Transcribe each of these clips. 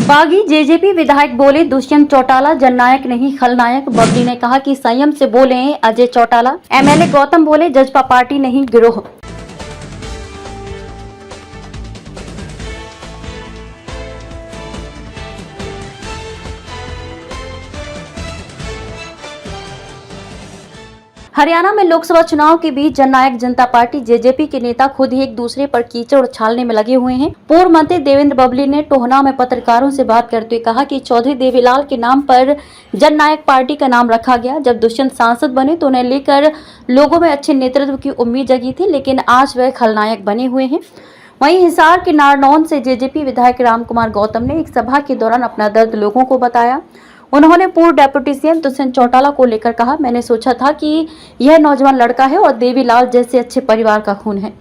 बागी जेजेपी विधायक बोले दुष्यंत चौटाला जननायक नहीं खलनायक। बबली ने कहा कि संयम से बोले अजय चौटाला। एमएलए गौतम बोले जजपा पार्टी नहीं गिरोह। हरियाणा में लोकसभा चुनाव के बीच जननायक जनता पार्टी जेजेपी के नेता खुद ही एक दूसरे पर कीचड़ उछालने में लगे हुए हैं। पूर्व मंत्री देवेंद्र बबली ने टोहना में पत्रकारों से बात करते हुए कहा कि चौधरी देवीलाल के नाम पर जननायक पार्टी का नाम रखा गया। जब दुष्यंत सांसद बने तो उन्हें लेकर लोगों में अच्छे नेतृत्व की उम्मीद जगी थी, लेकिन आज वह खलनायक बने हुए हैं। वहीं हिसार के नारनौन से जेजेपी विधायक रामकुमार गौतम ने एक सभा के दौरान अपना दर्द लोगों को बताया। उन्होंने पूर्व डेप्यूटी सीएम दुष्यंत चौटाला को लेकर कहा, मैंने सोचा था कि यह नौजवान लड़का है और देवीलाल जैसे अच्छे परिवार का खून है।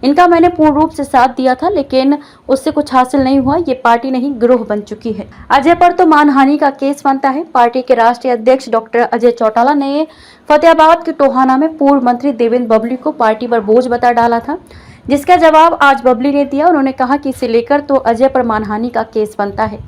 इनका मैंने पूर्ण रूप से साथ दिया था, लेकिन उससे कुछ हासिल नहीं हुआ। ये पार्टी नहीं गिरोह बन चुकी है। अजय पर तो मानहानि का केस बनता है। पार्टी के राष्ट्रीय अध्यक्ष डॉक्टर अजय चौटाला ने फतेहाबाद के टोहाना में पूर्व मंत्री देवेंद्र बबली को पार्टी पर बोझ बता डाला था, जिसका जवाब आज बबली ने दिया। उन्होंने कहा कि इसे लेकर तो अजय पर मानहानि का केस बनता है।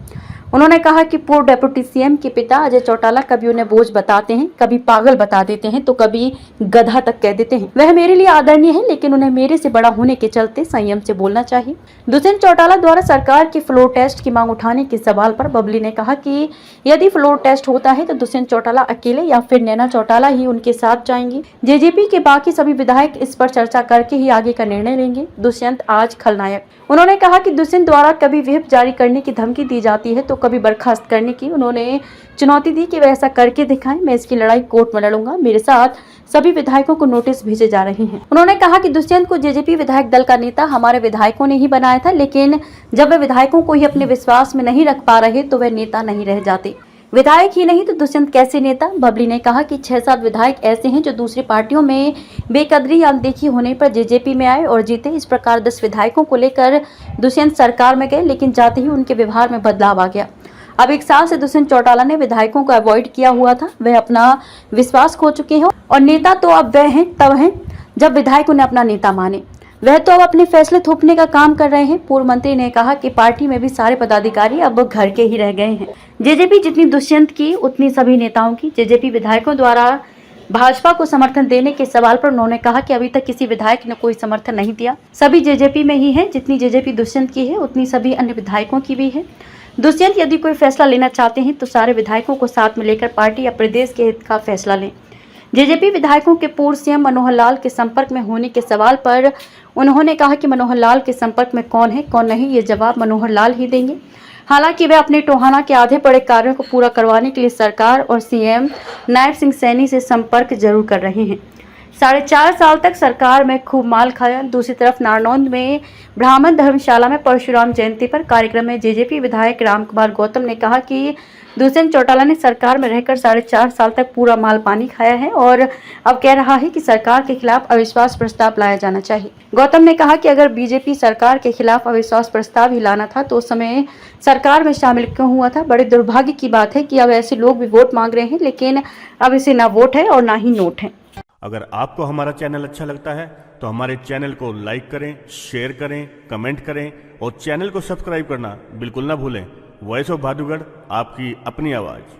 उन्होंने कहा कि पूर्व डेप्यूटी सीएम के पिता अजय चौटाला कभी उन्हें बोझ बताते हैं, कभी पागल बता देते हैं, तो कभी गधा तक कह देते हैं। वह मेरे लिए आदरणीय है, लेकिन उन्हें मेरे से बड़ा होने के चलते संयम से बोलना चाहिए। दुष्यंत चौटाला द्वारा सरकार के फ्लोर टेस्ट की मांग उठाने के सवाल पर बबली ने कहा कि यदि फ्लोर टेस्ट होता है तो दुष्यंत चौटाला अकेले या फिर नैना चौटाला ही उनके साथ जाएंगे। जेजेपी के बाकी सभी विधायक इस पर चर्चा करके ही आगे का निर्णय लेंगे। दुष्यंत आज खलनायक। उन्होंने कहा कि दुष्यंत द्वारा कभी व्हिप जारी करने की धमकी दी जाती है तो कभी बर्खास्त करने की। उन्होंने चुनौती दी कि वह ऐसा करके दिखाएं। मैं इसकी लड़ाई कोर्ट में लड़ूंगा। मेरे साथ सभी विधायकों को नोटिस भेजे जा रहे हैं। उन्होंने कहा कि दुष्यंत को जेजेपी विधायक दल का नेता हमारे विधायकों ने ही बनाया था, लेकिन जब वे विधायकों को ही अपने विश्वास में नहीं रख पा रहे तो वे नेता नहीं रह जाते। विधायक ही नहीं तो दुष्यंत कैसे नेता। बबली ने कहा कि 6-7 विधायक ऐसे हैं जो दूसरी पार्टियों में बेकदरी या अनदेखी होने पर जेजेपी में आए और जीते। इस प्रकार 10 विधायकों को लेकर दुष्यंत सरकार में गए, लेकिन जाते ही उनके व्यवहार में बदलाव आ गया। अब 1 साल से दुष्यंत चौटाला ने विधायकों को अवॉइड किया हुआ था। वह अपना विश्वास खो चुके हैं और नेता तो अब वह हैं तब हैं जब विधायक उन्हें अपना नेता माने। वह तो अब अपने फैसले थोपने का काम कर रहे हैं। पूर्व मंत्री ने कहा कि पार्टी में भी सारे पदाधिकारी अब घर के ही रह गए हैं। जेजेपी जितनी दुष्यंत की उतनी सभी नेताओं की। जेजेपी विधायकों द्वारा भाजपा को समर्थन देने के सवाल पर उन्होंने कहा कि अभी तक किसी विधायक ने कोई समर्थन नहीं दिया। सभी जेजेपी में ही है। जितनी जेजेपी दुष्यंत की है उतनी सभी अन्य विधायकों की भी है। दुष्यंत यदि कोई फैसला लेना चाहते हैं तो सारे विधायकों को साथ में लेकर पार्टी या प्रदेश के हित का फैसला लें। जेजेपी विधायकों के पूर्व सीएम मनोहर लाल के संपर्क में होने के सवाल पर उन्होंने कहा कि मनोहर लाल के संपर्क में कौन है कौन नहीं, ये जवाब मनोहर लाल ही देंगे। हालांकि वे अपने टोहाना के आधे पड़े कार्यों को पूरा करवाने के लिए सरकार और सीएम नायब सिंह सैनी से संपर्क जरूर कर रहे हैं। 4.5 साल तक सरकार में खूब माल खाया। दूसरी तरफ नारनौंद में ब्राह्मण धर्मशाला में परशुराम जयंती पर कार्यक्रम में जेजेपी विधायक रामकुमार गौतम ने कहा कि दुष्यंत चौटाला ने सरकार में रहकर 4.5 साल तक पूरा माल पानी खाया है और अब कह रहा है कि सरकार के खिलाफ अविश्वास प्रस्ताव लाया जाना चाहिए। गौतम ने कहा कि अगर बीजेपी सरकार के खिलाफ अविश्वास प्रस्ताव ही लाना था तो उस समय सरकार में शामिल क्यों हुआ था। बड़े दुर्भाग्य की बात है कि अब ऐसे लोग भी वोट मांग रहे हैं, लेकिन अब इसे ना वोट है और ना ही नोट है। अगर आपको हमारा चैनल अच्छा लगता है तो हमारे चैनल को लाइक करें, शेयर करें, कमेंट करें और चैनल को सब्सक्राइब करना बिल्कुल ना भूलें। वॉइस ऑफ भादुगढ़, आपकी अपनी आवाज़।